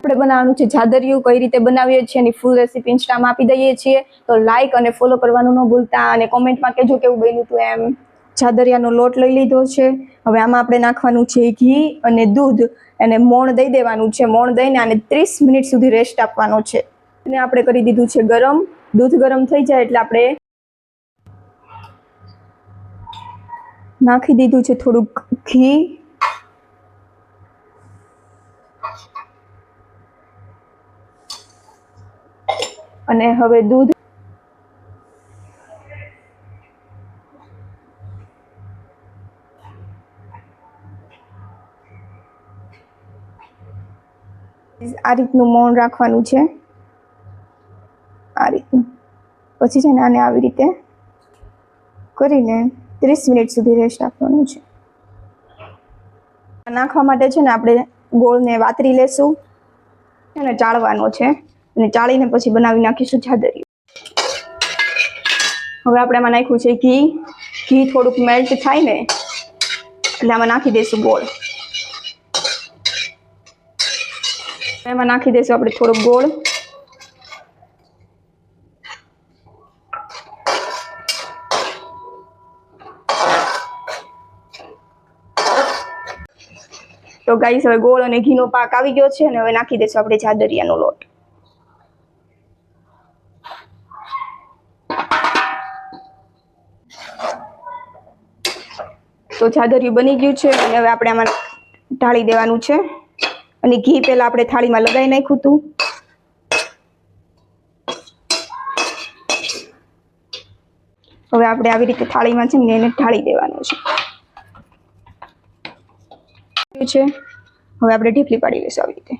આપણે બનાવવાનું છે જાદરિયું. કઈ રીતે બનાવીએ છીએ એની ફૂલ રેસીપી ઇન્સ્ટામાં આપી દઈએ છીએ, તો લાઈક અને ફોલો કરવાનું ન ભૂલતા, અને કોમેન્ટમાં કહેજો કેવું બન્યું હતું એમ. જાદરિયાનો લોટ લઈ લીધો છે. હવે આમાં આપણે નાખવાનું છે ઘી અને દૂધ, અને મોણ દઈ દેવાનું છે. મોણ દઈને આને 30 મિનિટ સુધી રેસ્ટ આપવાનો છે. અને આપણે કરી દીધું છે ગરમ. દૂધ ગરમ થઈ જાય એટલે આપણે નાખી દીધું છે થોડુંક ઘી, અને હવે દૂધ આ રીતનું મૌન રાખવાનું છે. આ રીતનું. પછી છે ને આને આવી રીતે કરીને 30 મિનિટ સુધી રેસ્ટ આપવાનું છે. નાખવા માટે છે ને આપણે ગોળને વાતરી લેશું અને ચાળવાનો છે, અને ચાળીને પછી બનાવી નાખીશું જાદરિયું. હવે આપણે આમાં નાખ્યું છે ઘી. ઘી થોડુંક મેલ્ટ થાય ને એટલે આમાં નાખી દઈશું ગોળ. એમાં નાખી દઈશું આપણે થોડોક ગોળ. તો ગાઈસ હવે ગોળ અને ઘીનો પાક આવી ગયો છે, અને હવે નાખી દઈશું આપણે જાદરિયાનો લોટ. તો જાદરિયું બની ગયું છે, અને હવે આપણે આમાં ઢાળી દેવાનું છે. અને ઘી પહેલા આપણે થાળીમાં લગાવી નાખ્યું હતું. હવે આપણે આવી રીતે થાળીમાં છે ને એને ઢાળી દેવાનું છે. હવે આપણે ઢીપલી પાડી લઈશું આવી રીતે.